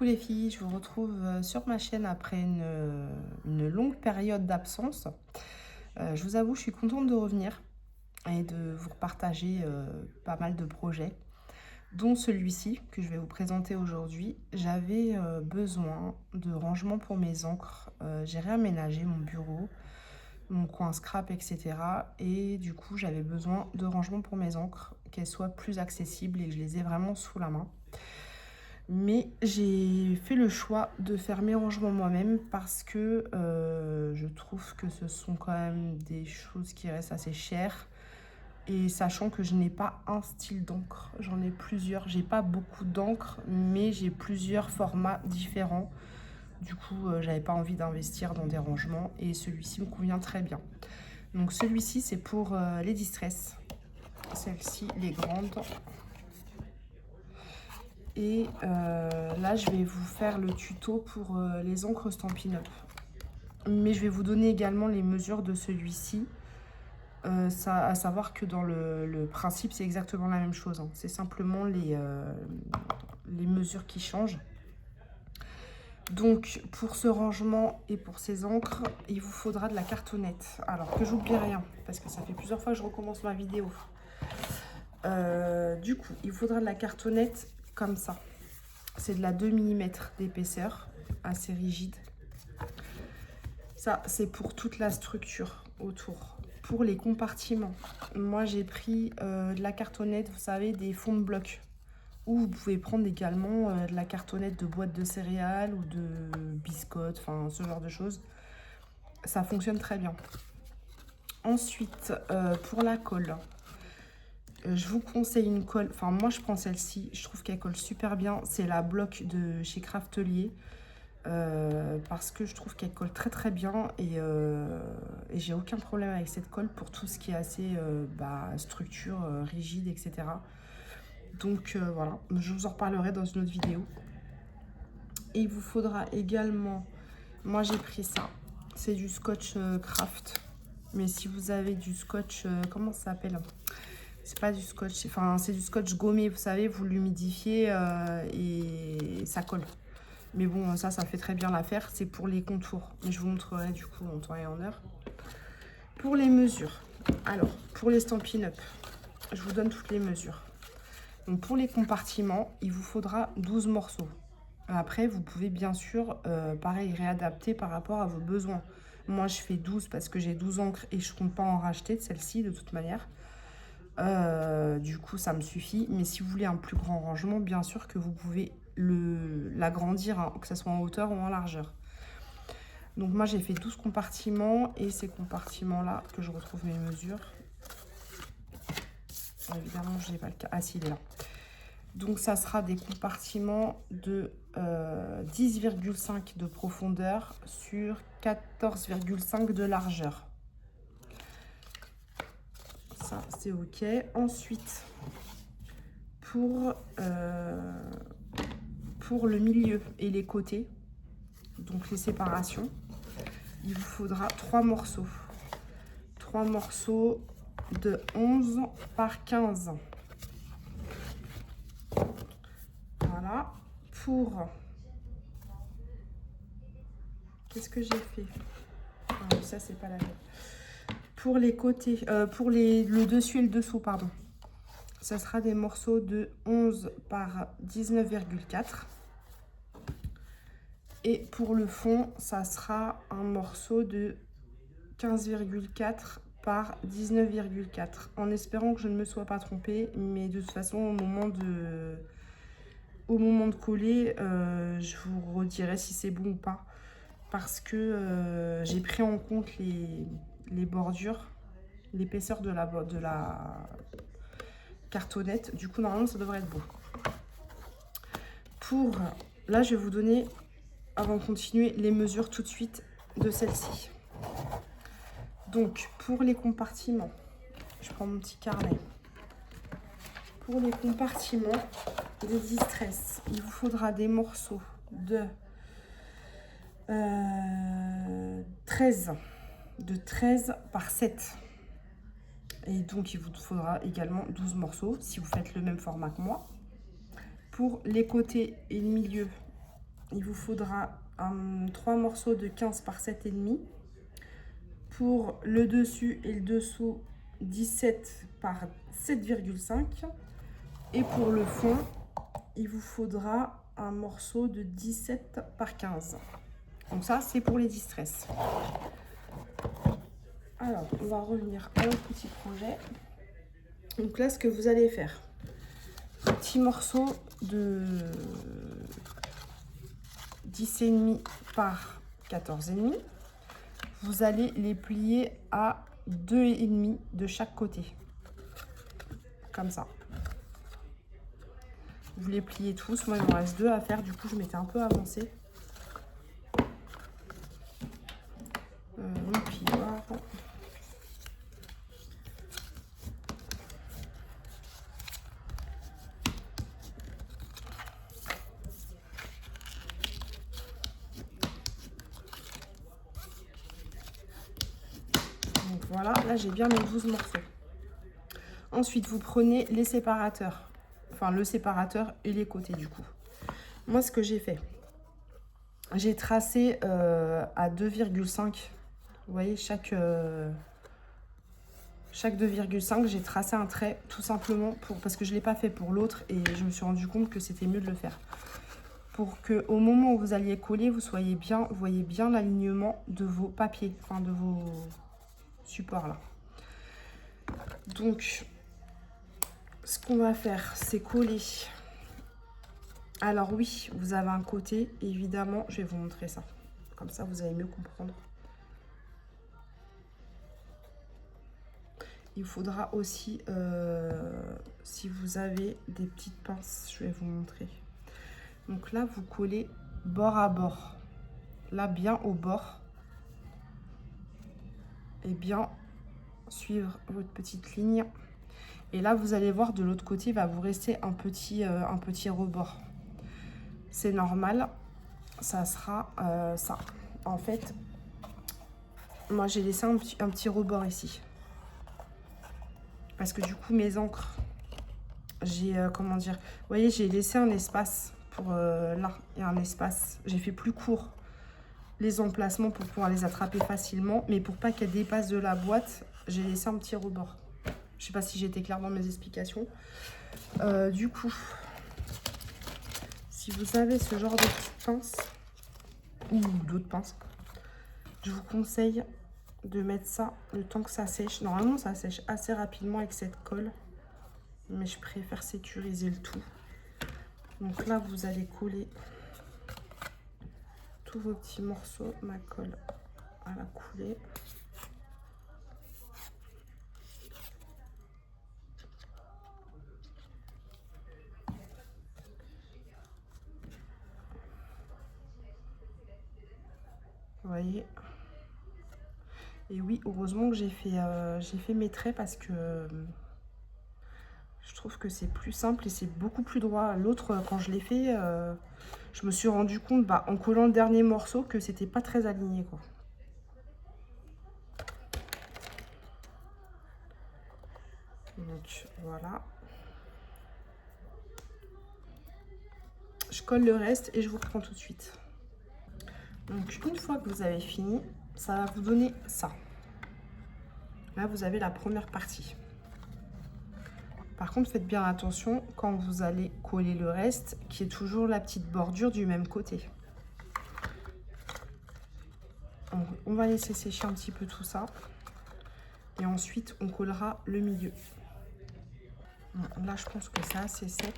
Coucou les filles, je vous retrouve sur ma chaîne après une longue période d'absence. Je vous avoue, je suis contente de revenir et de vous partager pas mal de projets, dont celui-ci que je vais vous présenter aujourd'hui. J'avais besoin de rangement pour mes encres. J'ai réaménagé mon bureau, mon coin scrap, etc. Et du coup, j'avais besoin de rangement pour mes encres, qu'elles soient plus accessibles et que je les ai vraiment sous la main. Mais j'ai fait le choix de faire mes rangements moi-même parce que je trouve que ce sont quand même des choses qui restent assez chères. Et sachant que je n'ai pas un style d'encre, j'en ai plusieurs. J'ai pas beaucoup d'encre, mais j'ai plusieurs formats différents. Du coup, j'avais pas envie d'investir dans des rangements et celui-ci me convient très bien. Donc celui-ci, c'est pour les distress. Celle-ci, les grandes. Et là, je vais vous faire le tuto pour les encres Stampin' Up. Mais je vais vous donner également les mesures de celui-ci. À savoir que dans le principe, c'est exactement la même chose, hein. C'est simplement les mesures qui changent. Donc, pour ce rangement et pour ces encres, il vous faudra de la cartonnette. Alors, que j'oublie rien, parce que ça fait plusieurs fois que je recommence ma vidéo. Du coup, il vous faudra de la cartonnette comme ça. C'est de la 2 mm d'épaisseur, assez rigide. Ça, c'est pour toute la structure autour. Pour les compartiments, moi j'ai pris de la cartonnette, vous savez, des fonds de bloc. Ou vous pouvez prendre également de la cartonnette de boîte de céréales ou de biscottes, enfin ce genre de choses. Ça fonctionne très bien. Ensuite, pour la colle, je vous conseille une colle, enfin moi je prends celle-ci, je trouve qu'elle colle super bien. C'est la Bloc de chez Craftelier. Parce que je trouve qu'elle colle très très bien et j'ai aucun problème avec cette colle pour tout ce qui est assez structure, rigide, etc. Donc voilà, je vous en reparlerai dans une autre vidéo. Et il vous faudra également, moi j'ai pris ça, c'est du scotch craft. Mais si vous avez du scotch, comment ça s'appelle? C'est pas du scotch, enfin c'est du scotch gommé, vous savez, vous l'humidifiez et ça colle. Mais bon, ça fait très bien l'affaire. C'est pour les contours. Mais je vous montrerai du coup en temps et en heure. Pour les mesures. Alors, pour les Stampin' Up, je vous donne toutes les mesures. Donc, pour les compartiments, il vous faudra 12 morceaux. Après, vous pouvez bien sûr, pareil, réadapter par rapport à vos besoins. Moi, je fais 12 parce que j'ai 12 encres et je ne compte pas en racheter de celle-ci de toute manière. Du coup, ça me suffit. Mais si vous voulez un plus grand rangement, bien sûr que vous pouvez l'agrandir, hein, que ce soit en hauteur ou en largeur. Donc moi j'ai fait 12 compartiments et ces compartiments là que je retrouve mes mesures. Évidemment je n'ai pas le cas. Ah si, il est là. Donc ça sera des compartiments de 10,5 de profondeur sur 14,5 de largeur. Ça c'est ok. Ensuite pour le milieu et les côtés, donc les séparations, il vous faudra 3 morceaux. 3 morceaux de 11 par 15. Voilà. Pour... Qu'est-ce que j'ai fait? Ah, ça, c'est pas la même. Pour les côtés, pour le dessus et le dessous, pardon. Ça sera des morceaux de 11 par 19,4. Et pour le fond, ça sera un morceau de 15,4 par 19,4. En espérant que je ne me sois pas trompée. Mais de toute façon, au moment de coller, je vous redirai si c'est bon ou pas. Parce que j'ai pris en compte les bordures, l'épaisseur de la cartonnette. Du coup, normalement, ça devrait être bon. Là, je vais vous donner, avant de continuer, les mesures tout de suite de celle-ci. Donc, pour les compartiments, je prends mon petit carnet. Pour les compartiments de distress, il vous faudra des morceaux de 13 par 7. Et donc, il vous faudra également 12 morceaux si vous faites le même format que moi. Pour les côtés et le milieu, il vous faudra 3 morceaux de 15 par 7,5. Pour le dessus et le dessous, 17 par 7,5. Et pour le fond, il vous faudra un morceau de 17 par 15. Donc ça, c'est pour les distress. Alors, on va revenir à notre petit projet. Donc là, ce que vous allez faire, petit morceau de 10,5 par 14,5. Vous allez les plier à 2,5 de chaque côté. Comme ça. Vous les pliez tous. Moi, il me reste 2 à faire. Du coup, je m'étais un peu avancée. On plie. Donc voilà, là j'ai bien mes 12 morceaux. Ensuite, vous prenez les séparateurs. Enfin, le séparateur et les côtés du coup. Moi, ce que j'ai fait, j'ai tracé à 2,5. Vous voyez, chaque 2,5, j'ai tracé un trait tout simplement parce que je ne l'ai pas fait pour l'autre et je me suis rendu compte que c'était mieux de le faire. Pour que au moment où vous alliez coller, vous voyez bien l'alignement de vos papiers, enfin de vos supports là. Donc, ce qu'on va faire, c'est coller. Alors oui, vous avez un côté, évidemment, je vais vous montrer ça. Comme ça, vous allez mieux comprendre. Il faudra aussi, si vous avez des petites pinces, je vais vous montrer. Donc là, vous collez bord à bord. Là, bien au bord. Et bien suivre votre petite ligne. Et là, vous allez voir, de l'autre côté, il va vous rester un petit rebord. C'est normal, ça sera ça. En fait, moi, j'ai laissé un petit rebord ici. Parce que du coup, mes encres, j'ai, comment dire, vous voyez, j'ai laissé un espace pour là, il y a un espace. J'ai fait plus court les emplacements pour pouvoir les attraper facilement. Mais pour pas qu'elles dépassent de la boîte, j'ai laissé un petit rebord. Je sais pas si j'ai été claire dans mes explications. Du coup, si vous avez ce genre de petites pinces, ou d'autres pinces, je vous conseille de mettre ça le temps que ça sèche. Normalement, ça sèche assez rapidement avec cette colle. Mais je préfère sécuriser le tout. Donc là, vous allez coller tous vos petits morceaux. Ma colle à la coulée. Vous voyez. Et oui, heureusement que j'ai fait mes traits parce que je trouve que c'est plus simple et c'est beaucoup plus droit. L'autre, quand je l'ai fait, je me suis rendu compte en collant le dernier morceau que c'était pas très aligné, quoi. Donc voilà. Je colle le reste et je vous reprends tout de suite. Donc une fois que vous avez fini, ça va vous donner ça. Là, vous avez la première partie. Par contre, faites bien attention quand vous allez coller le reste, qu'il y ait toujours la petite bordure du même côté. On va laisser sécher un petit peu tout ça. Et ensuite, on collera le milieu. Bon, là, je pense que c'est assez sec.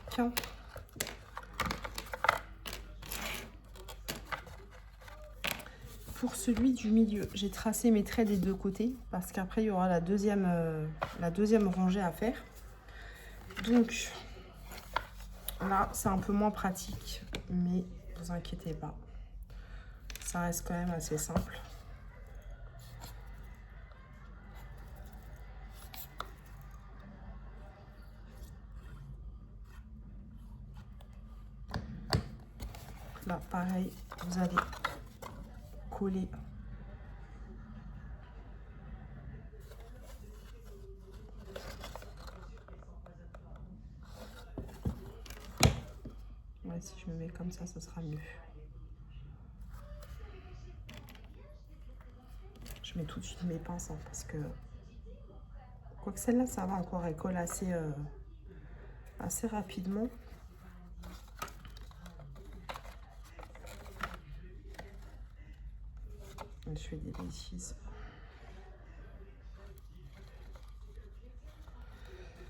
Pour celui du milieu, j'ai tracé mes traits des deux côtés parce qu'après, il y aura la deuxième rangée à faire. Donc, là, c'est un peu moins pratique, mais ne vous inquiétez pas. Ça reste quand même assez simple. Là, pareil, vous allez coller ouais, si je me mets comme ça, ce sera mieux. je mets tout de suite mes pinces, hein, parce que... Quoique celle-là, ça va encore, elle colle assez rapidement. Je fais des bêtises.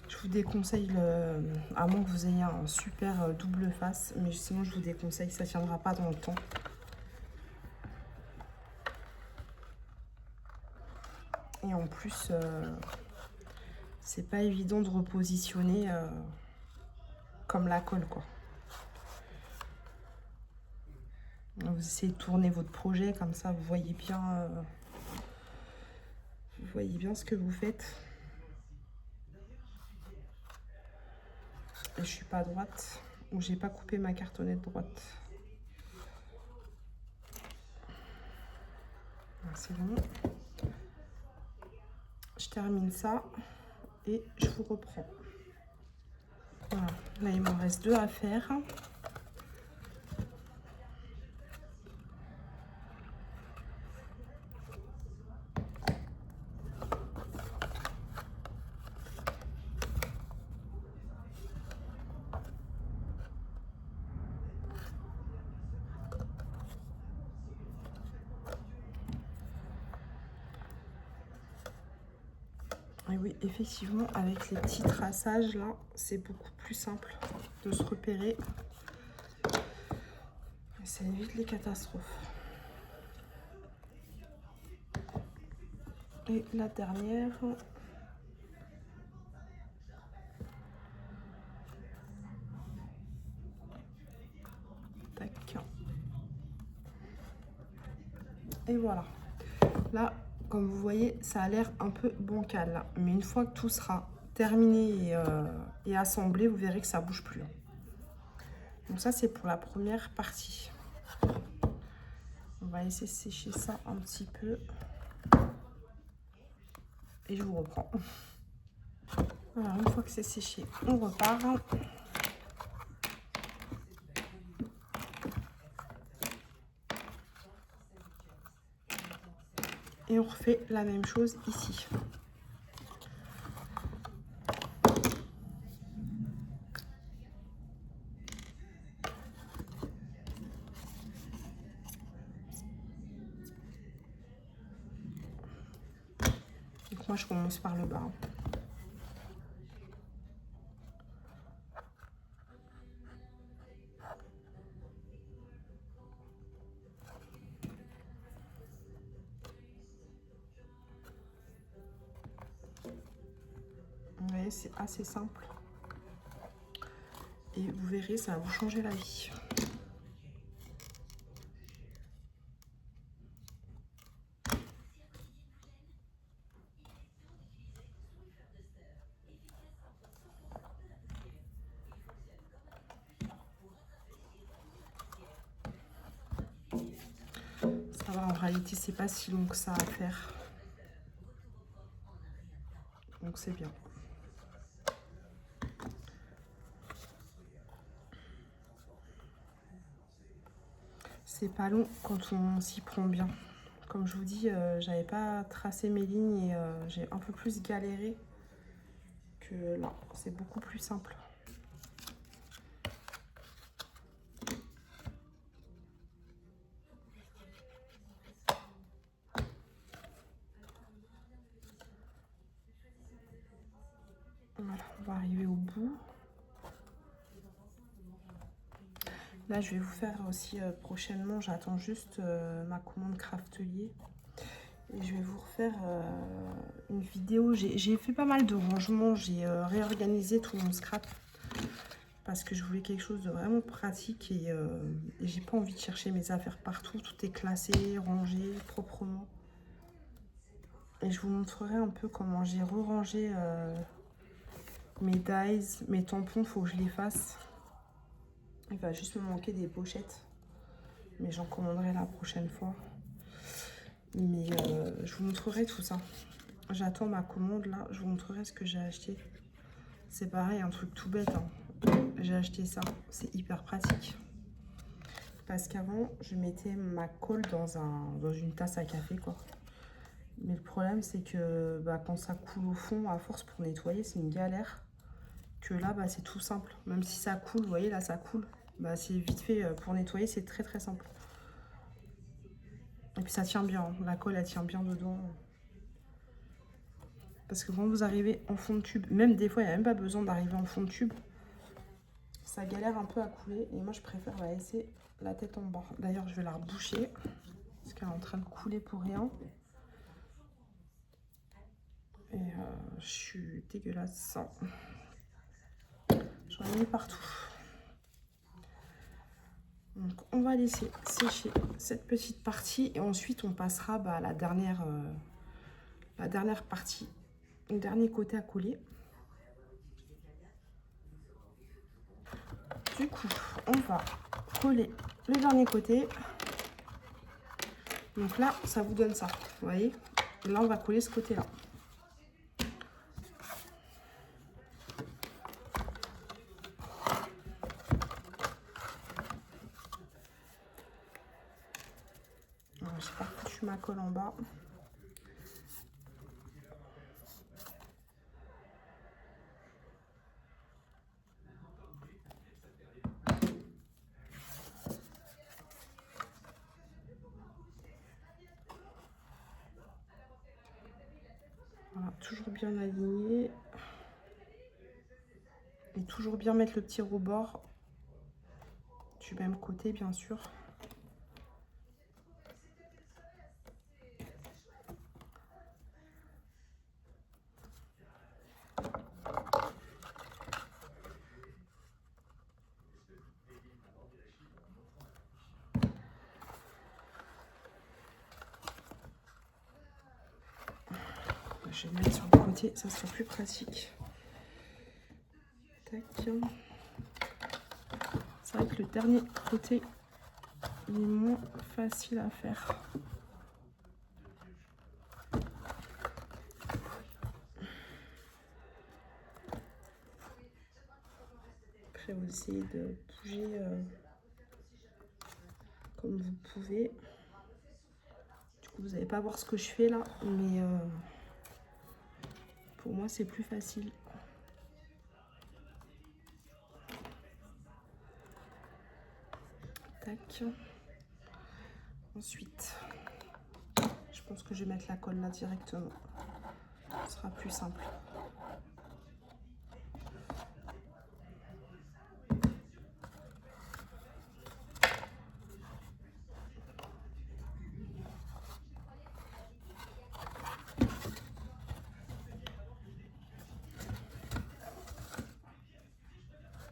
Je vous déconseille, à moins que vous ayez un super double face, mais sinon je vous déconseille, ça ne tiendra pas dans le temps. Et en plus, c'est pas évident de repositionner comme la colle, quoi. Vous essayez de tourner votre projet comme ça, vous voyez bien ce que vous faites. Et je suis pas droite, ou j'ai pas coupé ma cartonnette droite. C'est bon. Je termine ça et je vous reprends. Voilà, là il m'en reste 2 à faire. Et oui, effectivement, avec les petits traçages là, c'est beaucoup plus simple de se repérer. Et ça évite les catastrophes. Et la dernière. Tac. Et voilà. Là, comme vous voyez, ça a l'air un peu bancal là. Mais une fois que tout sera terminé et assemblé, vous verrez que ça bouge plus. Donc ça, c'est pour la première partie. On va laisser sécher ça un petit peu. Et je vous reprends. Alors, une fois que c'est séché, on repart. Et on refait la même chose ici. Donc moi, je commence par le bas. Vous voyez, c'est assez simple. Et vous verrez, ça va vous changer la vie. Ça va, en réalité, c'est pas si long que ça à faire. Donc c'est bien. C'est pas long quand on s'y prend bien. Comme je vous dis, j'avais pas tracé mes lignes et j'ai un peu plus galéré que là. C'est beaucoup plus simple. Voilà, on va arriver au bout. Là, je vais vous faire aussi prochainement, j'attends juste ma commande Craftelier. Et je vais vous refaire une vidéo. J'ai fait pas mal de rangements, j'ai réorganisé tout mon scrap. Parce que je voulais quelque chose de vraiment pratique et j'ai pas envie de chercher mes affaires partout. Tout est classé, rangé, proprement. Et je vous montrerai un peu comment j'ai re-rangé mes dies, mes tampons, il faut que je les fasse. Il va juste me manquer des pochettes. Mais j'en commanderai la prochaine fois. Mais je vous montrerai tout ça. J'attends ma commande là. Je vous montrerai ce que j'ai acheté. C'est pareil, un truc tout bête. Hein. J'ai acheté ça. C'est hyper pratique. Parce qu'avant, je mettais ma colle dans une tasse à café, quoi. Mais le problème, c'est que bah, quand ça coule au fond, à force pour nettoyer, c'est une galère. Que là, bah, c'est tout simple. Même si ça coule, vous voyez, là, ça coule. Bah, c'est vite fait pour nettoyer, c'est très très simple. Et puis ça tient bien, hein. La colle, elle tient bien dedans. Parce que quand vous arrivez en fond de tube, même des fois, il n'y a même pas besoin d'arriver en fond de tube. Ça galère un peu à couler. Et moi, je préfère la laisser la tête en bas. D'ailleurs, je vais la reboucher. Parce qu'elle est en train de couler pour rien. Et je suis dégueulasse. J'en ai mis partout. Donc, on va laisser sécher cette petite partie. Et ensuite, on passera bah, à la dernière partie. Le dernier côté à coller. Du coup, on va coller le dernier côté. Donc là, ça vous donne ça, vous voyez. Et là, on va coller ce côté-là. J'ai pas foutu ma colle en bas. Voilà, toujours bien aligné. Et toujours bien mettre le petit rebord du même côté, bien sûr. Je vais le mettre sur le côté, ça sera plus pratique. Tac. C'est vrai que le dernier côté, il est moins facile à faire. Après, vous essayez de bouger comme vous pouvez. Du coup, vous n'allez pas voir ce que je fais là, mais pour moi, c'est plus facile. Tac. Ensuite, je pense que je vais mettre la colle là directement. Ce sera plus simple.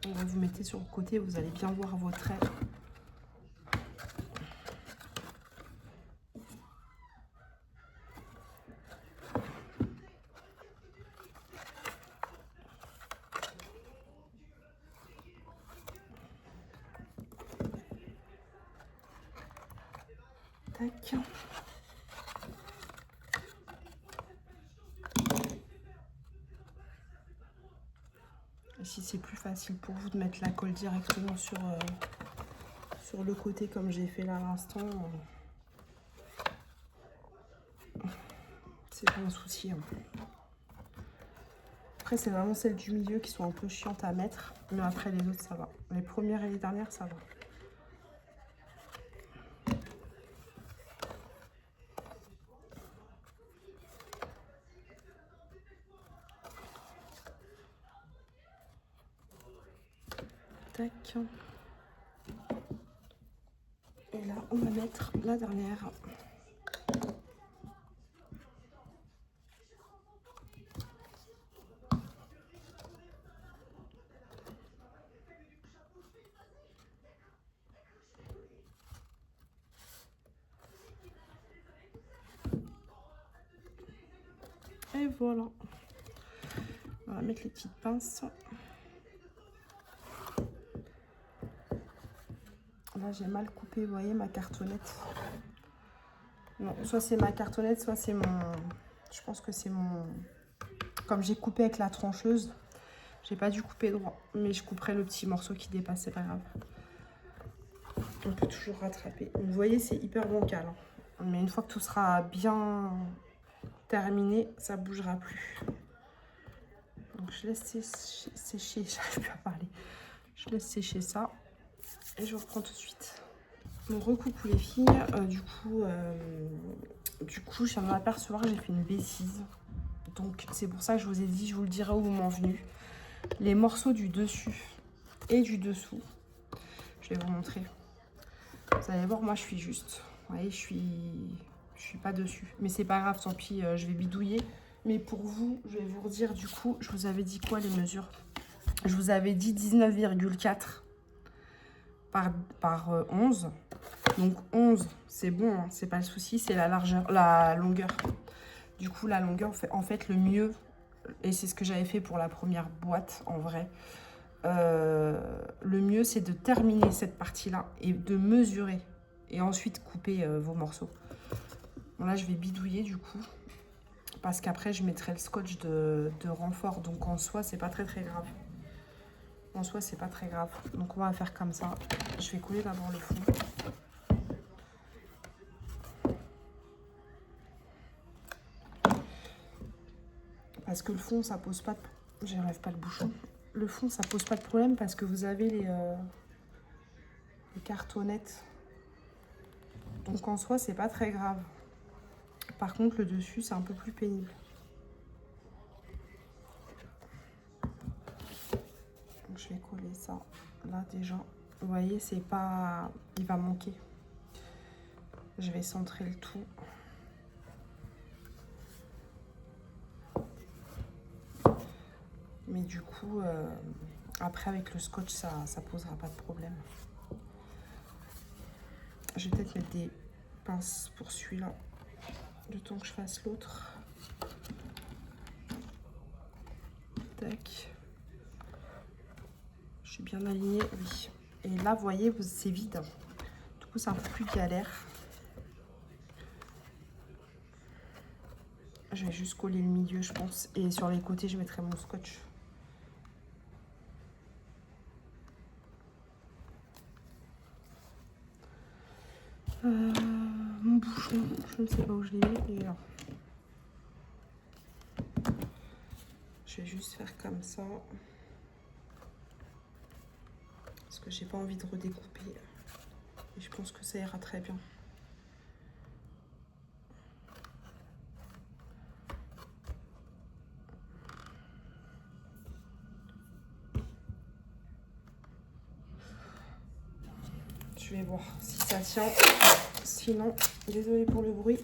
Vous mettez sur le côté, vous allez bien voir vos traits. Tac. Ici, c'est plus facile pour vous de mettre la colle directement sur le côté comme j'ai fait là à l'instant. C'est pas un souci. Hein. Après, c'est vraiment celles du milieu qui sont un peu chiantes à mettre. Mais après, les autres, ça va. Les premières et les dernières, ça va. Tac. Et là, on va mettre la dernière. Et voilà. On va mettre les petites pinces. Là, j'ai mal coupé, vous voyez, ma cartonnette. Non, soit c'est ma cartonnette, soit c'est mon... Je pense que c'est mon... Comme j'ai coupé avec la trancheuse, j'ai pas dû couper droit. Mais je couperai le petit morceau qui dépasse, c'est pas grave. On peut toujours rattraper. Vous voyez, c'est hyper bancal. Hein. Mais une fois que tout sera bien terminé, ça bougera plus. Donc je laisse sécher, j'arrive plus à parler. Je laisse sécher ça et je reprends tout de suite. Bon, recoucou les filles, du coup, je viens de m'apercevoir que j'ai fait une bêtise. Donc c'est pour ça que je vous ai dit, je vous le dirai au moment venu. Les morceaux du dessus et du dessous, je vais vous montrer. Vous allez voir, moi je suis juste. Vous voyez, je suis pas dessus. Mais c'est pas grave, tant pis, je vais bidouiller. Mais pour vous, je vais vous redire du coup, je vous avais dit quoi les mesures? Je vous avais dit 19,4 par 11. Donc 11, c'est bon, hein, c'est pas le souci, c'est la largeur, la longueur. Du coup, la longueur, en fait, le mieux, et c'est ce que j'avais fait pour la première boîte en vrai, le mieux, c'est de terminer cette partie-là et de mesurer. Et ensuite, couper vos morceaux. Bon, là, je vais bidouiller du coup. Parce qu'après, je mettrai le scotch de renfort. Donc, en soi, c'est pas très grave. En soi, c'est pas très grave. Donc, on va faire comme ça. Je vais coller d'abord le fond. Parce que le fond, ça pose pas de... J'enlève pas le bouchon. Le fond, ça pose pas de problème parce que vous avez les cartonnettes. Donc, en soi, c'est pas très grave. Par contre, le dessus, c'est un peu plus pénible. Donc, je vais coller ça là déjà. Vous voyez, c'est pas... Il va manquer. Je vais centrer le tout. Mais du coup, après avec le scotch, ça posera pas de problème. Je vais peut-être mettre des pinces pour celui-là, le temps que je fasse l'autre. Tac. Je suis bien alignée, oui. Et là, vous voyez, c'est vide. Du coup, c'est un peu plus galère. Je vais juste coller le milieu, je pense. Et sur les côtés, je mettrai mon scotch. Mon bouchon, je ne sais pas où je l'ai mis. Et là. Je vais juste faire comme ça. Parce que j'ai pas envie de redécouper. Et je pense que ça ira très bien. Je vais voir si ça tient. Sinon, désolée pour le bruit.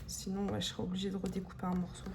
Sinon, ouais, je serai obligée de redécouper un morceau.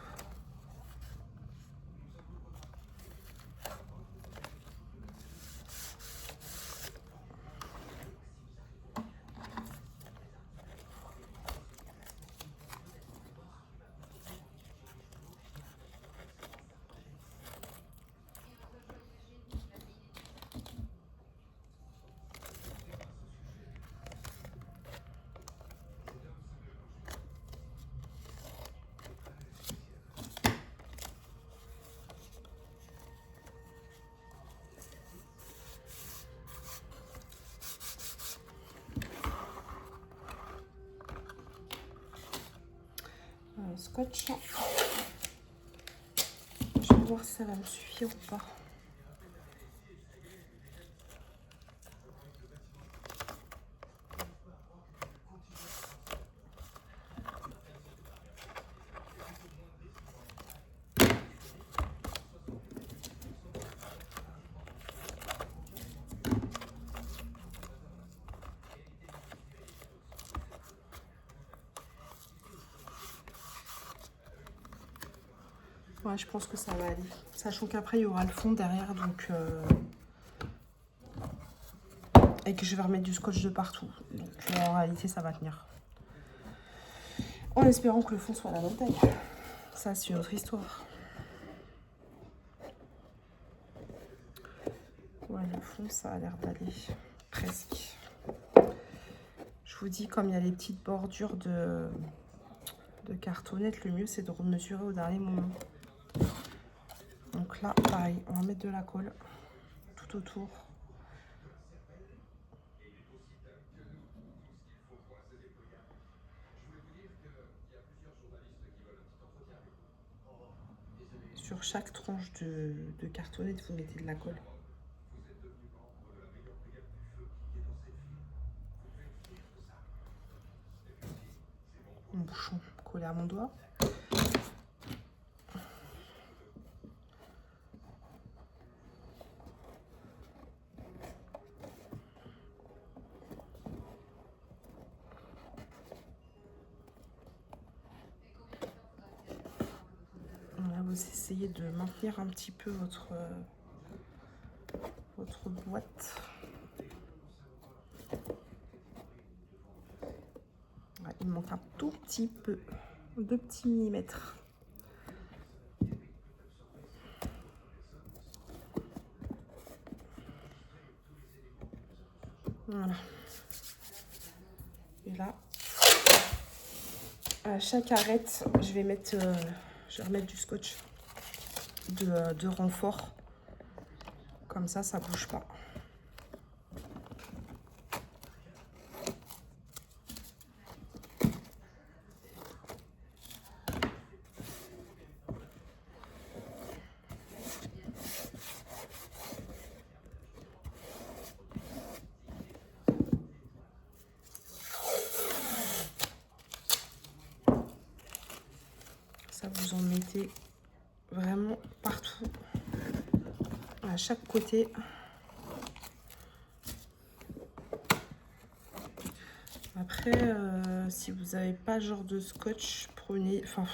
Scotch. Je vais voir si ça va me suffire ou pas. Ouais, je pense que ça va aller. Sachant qu'après, il y aura le fond derrière, donc... et que je vais remettre du scotch de partout. Donc, en réalité, ça va tenir. En espérant que le fond soit à la bonne taille. Ça, c'est une autre histoire. Ouais, le fond, ça a l'air d'aller. Presque. Je vous dis, comme il y a les petites bordures de cartonnette, le mieux, c'est de remesurer au dernier moment. Donc là, pareil, on va mettre de la colle tout autour. Sur chaque tranche de cartonnette, vous mettez de la colle. Mon bouchon collé à mon doigt. Là, vous essayez de maintenir un petit peu votre boîte. Ouais, il manque un tout petit peu, 2 petits millimètres. Voilà. Et là, à chaque arête, je vais remettre du scotch de renfort. Comme ça bouge pas. Ça, vous en mettez vraiment partout, à chaque côté. Après, si vous n'avez pas genre de scotch, prenez... Enfin,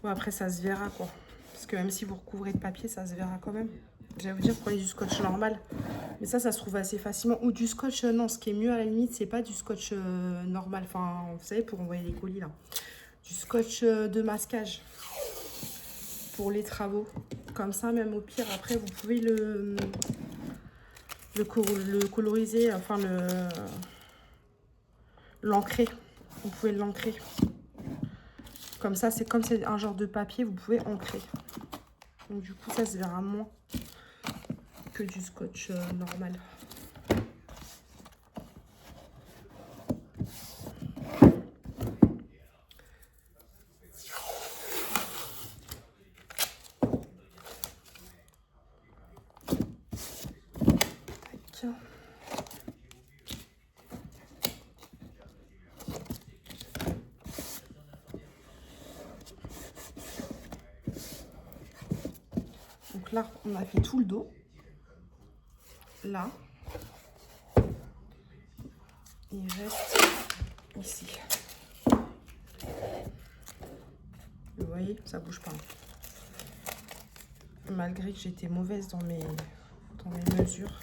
bon, après, ça se verra, quoi. Parce que même si vous recouvrez de papier, ça se verra quand même. J'allais vous dire, prenez du scotch normal. Mais ça se trouve assez facilement. Ou du scotch, non, ce qui est mieux à la limite, c'est pas du scotch normal. Enfin, vous savez, pour envoyer les colis, là. Du scotch de masquage pour les travaux. Comme ça, même au pire, après, vous pouvez le coloriser, enfin, l'ancrer. Vous pouvez l'ancrer. Comme ça, c'est comme c'est un genre de papier, vous pouvez ancrer. Donc, du coup, ça se verra moins que du scotch normal. Donc là, on a fait tout le dos. Là. Il reste ici. Vous voyez, ça bouge pas. Malgré que j'étais mauvaise dans mes mesures.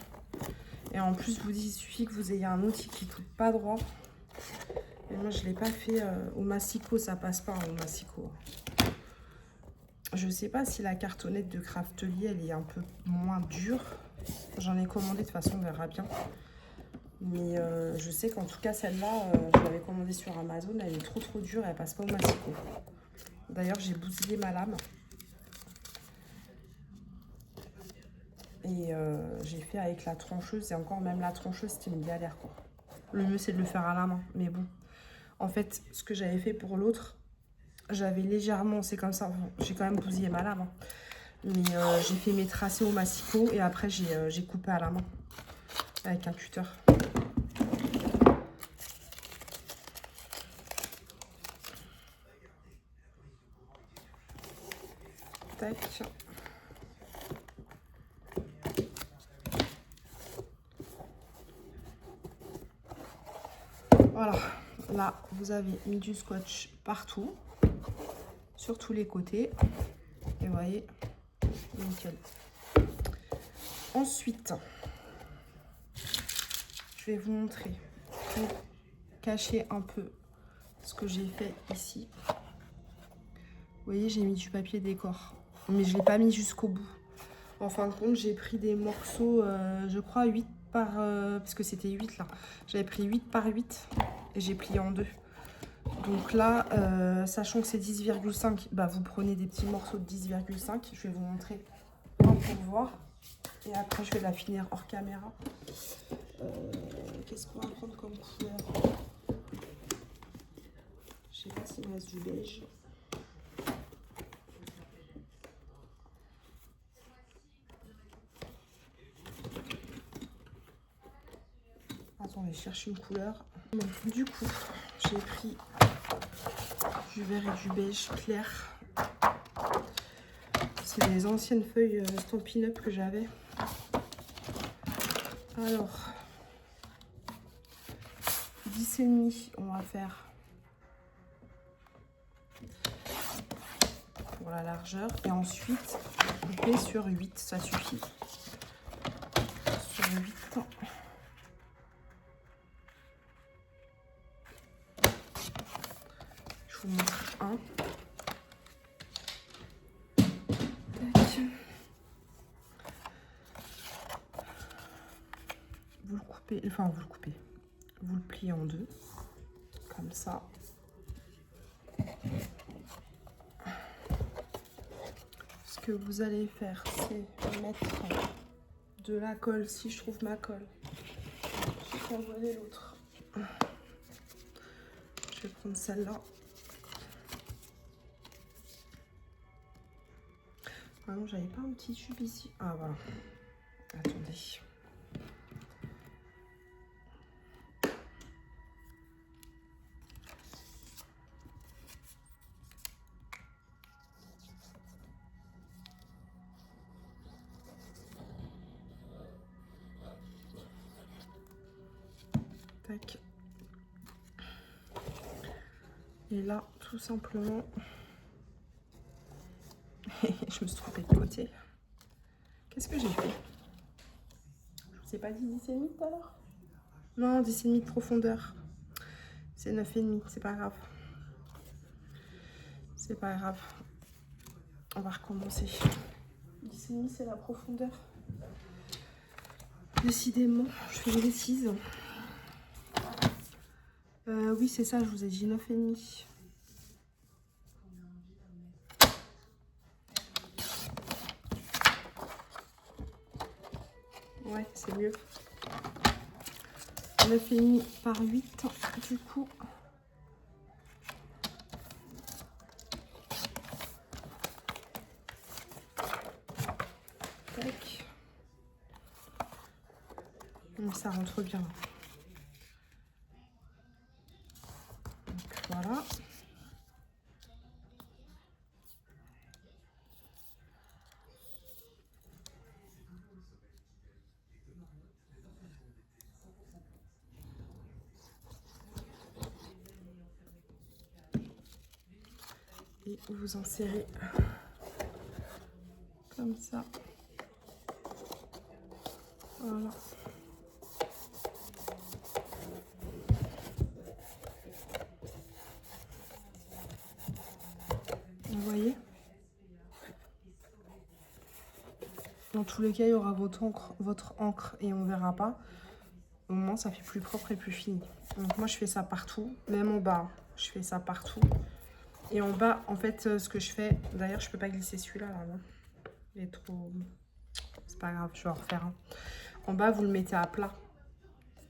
Et en plus, il suffit que vous ayez un outil qui ne coupe pas droit. Et moi, je ne l'ai pas fait au massicot, ça passe pas au massicot. Je sais pas si la cartonnette de Craftelier, elle est un peu moins dure. J'en ai commandé, de toute façon, on verra bien. Mais je sais qu'en tout cas, celle-là, je l'avais commandée sur Amazon, elle est trop dure, elle passe pas au massicot. D'ailleurs, j'ai bousillé ma lame. Et j'ai fait avec la trancheuse, et encore même la trancheuse, c'était une galère, quoi. Le mieux, c'est de le faire à la main, mais bon. En fait, ce que j'avais fait pour l'autre, j'avais légèrement, c'est comme ça, j'ai quand même bousillé ma lame, hein. Mais j'ai fait mes tracés au massicot, et après, j'ai coupé à la main, avec un cutter. Tac. Voilà, là vous avez mis du scotch partout, sur tous les côtés, et vous voyez, nickel. Ensuite, je vais vous montrer pour cacher un peu ce que j'ai fait ici. Vous voyez, j'ai mis du papier décor, mais je ne l'ai pas mis jusqu'au bout. En fin de compte, j'ai pris des morceaux, je crois 8 par... parce que c'était 8 là. J'avais pris 8 par 8 et j'ai plié en deux. Donc là, sachant que c'est 10,5, bah vous prenez des petits morceaux de 10,5. Je vais vous montrer un pour voir. Et après, je vais la finir hors caméra. Qu'est-ce qu'on va prendre comme couleur? Je sais pas s'il me reste du beige. aller chercher une couleur. Bon, du coup, j'ai pris du vert et du beige clair. C'est les anciennes feuilles Stampin' Up que j'avais. Alors, 10,5, on va faire pour la largeur. Et ensuite, couper sur 8, ça suffit. Sur 8. Je vous montre un. Tac. Vous le coupez, enfin vous le coupez. Vous le pliez en deux, comme ça. Ce que vous allez faire, c'est mettre de la colle, si je trouve ma colle. Je vais envoyer l'autre. Je vais prendre celle-là. Ah non, j'avais pas un petit tube ici. Ah voilà. Attendez. Tac. Et là, tout simplement, je me suis trompée de côté. Qu'est-ce que j'ai fait? Je vous ai pas dit 10,5 tout à l'heure? Non, 10,5 de profondeur. C'est 9,5, c'est pas grave. C'est pas grave. On va recommencer. 10,5, c'est la profondeur. Décidément, je fais des bêtises. Oui, c'est ça, je vous ai dit 9,5. Ouais, c'est mieux. 9,5 par 8, du coup. Tac. Donc ça rentre bien. Donc voilà. Et vous insérez comme ça. Voilà. Vous voyez? Dans tous les cas, il y aura votre encre et on verra pas. Au moins, ça fait plus propre et plus fini. Donc moi, je fais ça partout, même en bas. Je fais ça partout. Et en bas, en fait, ce que je fais... D'ailleurs, je peux pas glisser celui-là, là, non? Il est trop... C'est pas grave, je vais en refaire un. En bas, vous le mettez à plat.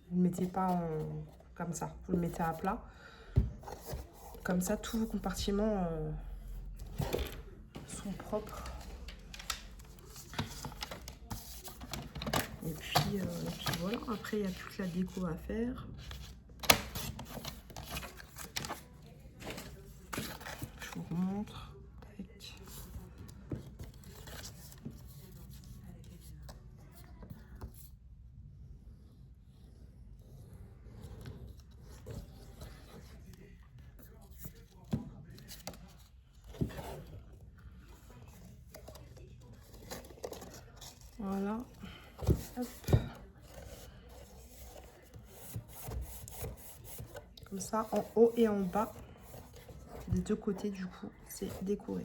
Vous ne le mettez pas comme ça. Vous le mettez à plat. Comme ça, tous vos compartiments sont propres. Et puis voilà. Après, il n'y a plus que la déco à faire. Je vous remontre. Tac. Voilà. Hop. Comme ça, en haut et en bas, des deux côtés, du coup, c'est décoré.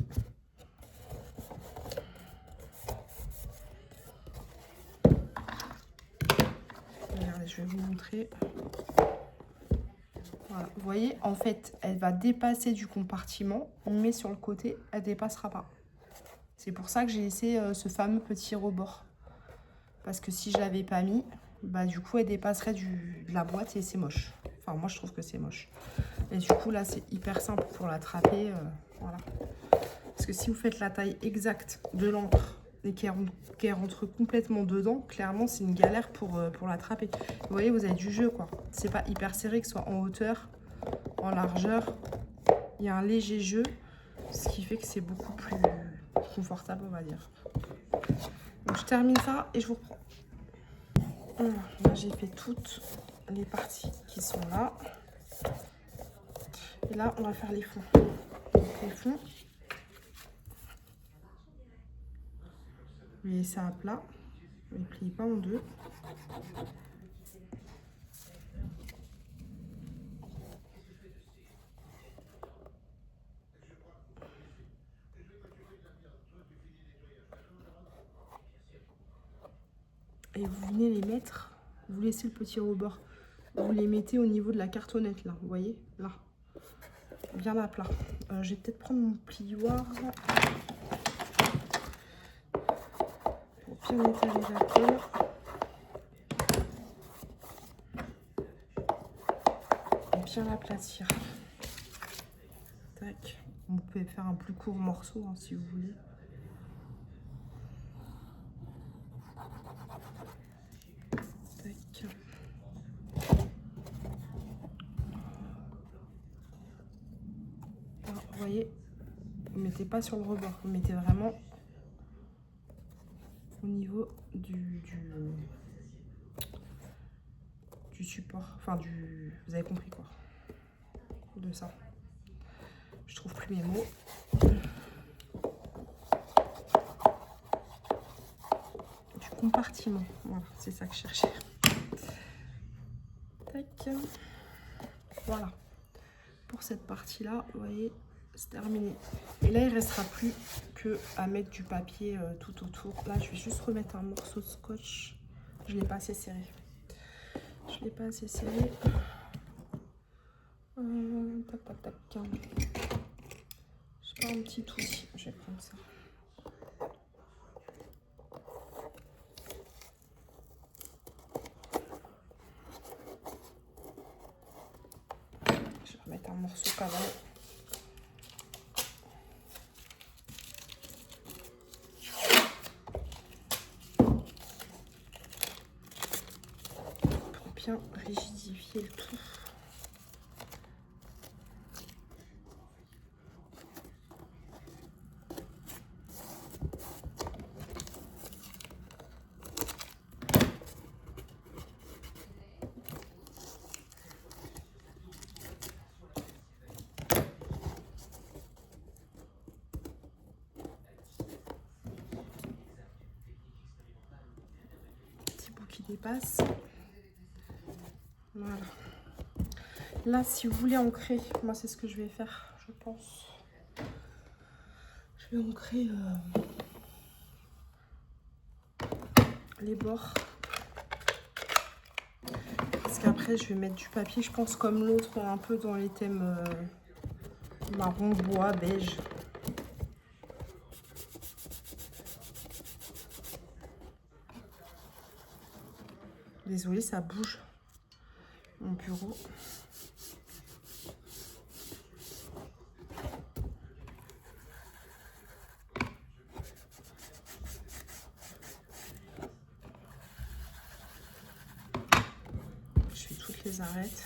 Regardez, je vais vous montrer. Voilà. Vous voyez, en fait, elle va dépasser du compartiment, mais sur le côté, elle dépassera pas. C'est pour ça que j'ai laissé ce fameux petit rebord. Parce que si je l'avais pas mis, bah du coup, elle dépasserait de la boîte et c'est moche. Enfin, moi, je trouve que c'est moche. Et du coup, là, c'est hyper simple pour l'attraper. Voilà. Parce que si vous faites la taille exacte de l'encre et qu'elle rentre complètement dedans, clairement c'est une galère pour l'attraper. Vous voyez, vous avez du jeu quoi. C'est pas hyper serré, que ce soit en hauteur, en largeur. Il y a un léger jeu, ce qui fait que c'est beaucoup plus confortable, on va dire. Donc je termine ça et je vous reprends. Là j'ai fait toutes les parties qui sont là. Et là on va faire les fonds. Donc les fonds. Vous laissez à plat. Ne les pliez pas en deux. Et vous venez les mettre, vous laissez le petit rebord. Vous les mettez au niveau de la cartonnette là, vous voyez, là. Bien à plat. Je vais peut-être prendre mon plioir pour bien étaler la colle. Et bien l'aplatir. Tac. Vous pouvez faire un plus court morceau hein, si vous voulez. Tac. Alors, vous voyez, vous ne mettez pas sur le rebord, vous mettez vraiment au niveau du support, enfin vous avez compris quoi, de ça. Je trouve plus mes mots. Du compartiment, voilà, c'est ça que je cherchais. Tac. Voilà. Pour cette partie-là, vous voyez, c'est terminé. Et là, il ne restera plus que à mettre du papier tout autour. Là, je vais juste remettre un morceau de scotch. Je ne l'ai pas assez serré. Je ne l'ai pas assez serré. Tac, tac, tac. Je prends un petit outil. Je vais prendre ça. Je vais remettre un morceau quand même. Pour bien rigidifier le tout. Qui dépasse. Voilà. Là, si vous voulez ancrer, moi c'est ce que je vais faire, je pense. Je vais ancrer les bords. Parce qu'après, je vais mettre du papier, je pense comme l'autre, un peu dans les thèmes marron, bois, beige. Désolée, ça bouge, mon bureau. Je fais toutes les arêtes.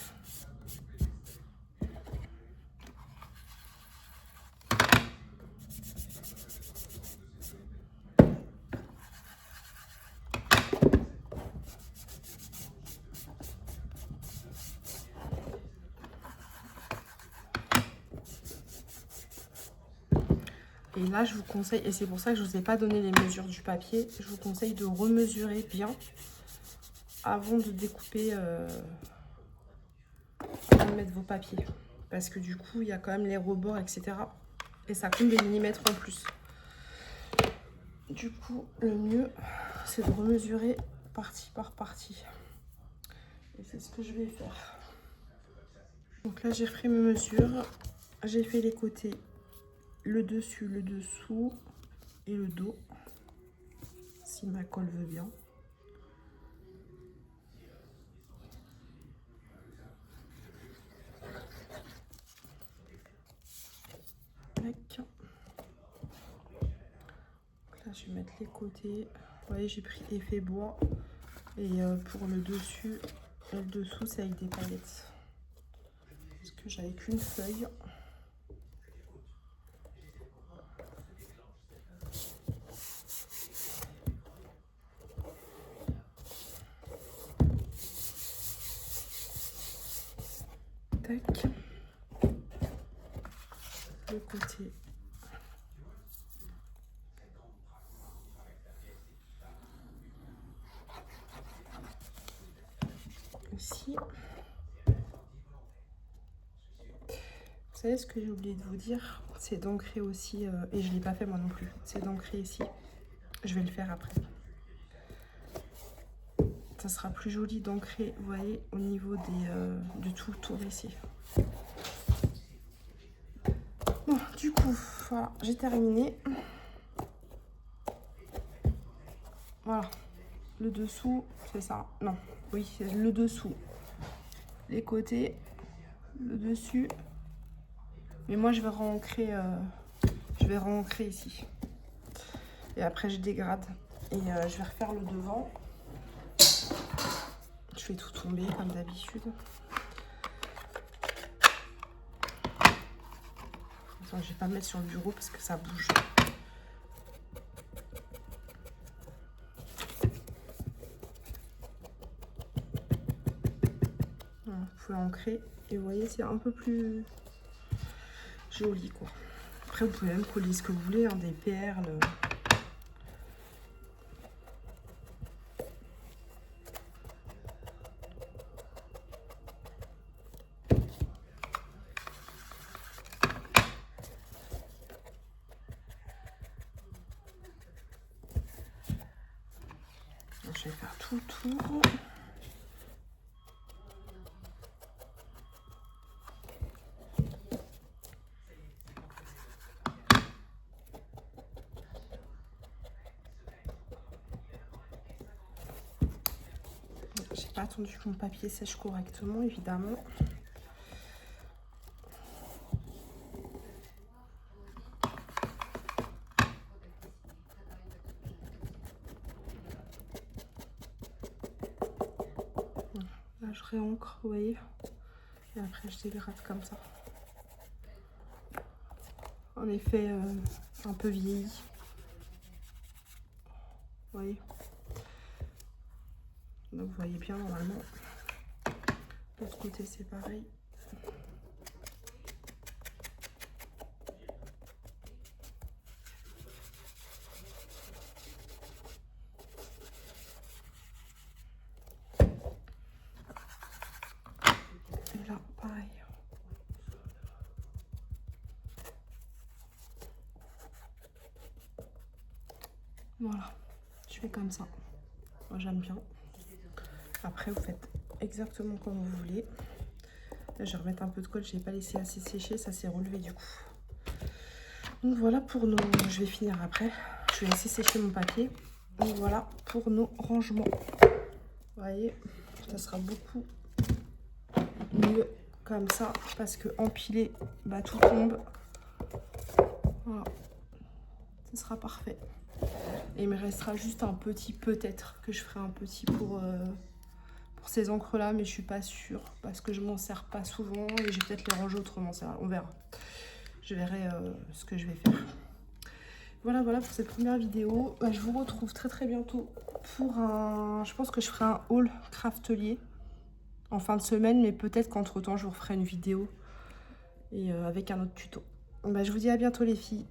Et là, je vous conseille, et c'est pour ça que je ne vous ai pas donné les mesures du papier, je vous conseille de remesurer bien avant de découper, avant de mettre vos papiers. Parce que du coup, il y a quand même les rebords, etc. Et ça compte des millimètres en plus. Du coup, le mieux, c'est de remesurer partie par partie. Et c'est ce que je vais faire. Donc là, j'ai repris mes mesures. J'ai fait les côtés, le dessus, le dessous et le dos. Si ma colle veut bien. Tac. Là, je vais mettre les côtés. Vous voyez, j'ai pris effet bois. Et pour le dessus et le dessous, c'est avec des paillettes. Parce que j'avais qu'une feuille. Tac. Le côté. Ici. Vous savez ce que j'ai oublié de vous dire, c'est d'ancrer aussi, et je ne l'ai pas fait moi non plus, c'est d'ancrer ici. Je vais le faire après. Ça sera plus joli d'ancrer, vous voyez, au niveau de tout le tour ici. Bon, du coup, voilà, j'ai terminé. Voilà, le dessous, c'est ça. Non, oui, c'est le dessous. Les côtés, le dessus. Mais moi, je vais re-ancrer ici. Et après, je dégrade. Et je vais refaire le devant. Je fais tout tomber comme d'habitude. Attends, je vais pas me mettre sur le bureau parce que ça bouge. Voilà, vous pouvez ancrer. Et vous voyez, c'est un peu plus joli, quoi. Après, vous pouvez même coller ce que vous voulez, hein, des perles. Je vais faire tout le tour. J'ai pas attendu que mon papier sèche correctement, évidemment. Là, je réancre, vous voyez. Et après, je dégrade comme ça. En effet, un peu vieilli. Vous voyez. Donc, vous voyez bien, normalement. De l'autre côté, c'est pareil. Et là, pareil. Voilà, je fais comme ça. Moi, j'aime bien. Après, vous faites exactement comme vous voulez. Là, je vais remettre un peu de colle. Je n'ai pas laissé assez sécher. Ça s'est relevé du coup. Donc voilà pour nos... Je vais finir après. Je vais laisser sécher mon papier. Donc voilà pour nos rangements. Vous voyez, ça sera beaucoup mieux comme ça. Parce que empilé, bah, tout tombe. Voilà. Ce sera parfait. Et il me restera juste un petit, peut-être que je ferai un petit pour ces encres là, mais je suis pas sûre parce que je m'en sers pas souvent et je vais peut-être les ranger autrement, ça, on verra. Je verrai ce que je vais faire. Voilà pour cette première vidéo. Bah, je vous retrouve très bientôt pour un... Je pense que je ferai un haul craftelier en fin de semaine, mais peut-être qu'entre temps je vous referai une vidéo et avec un autre tuto. Bah, je vous dis à bientôt les filles.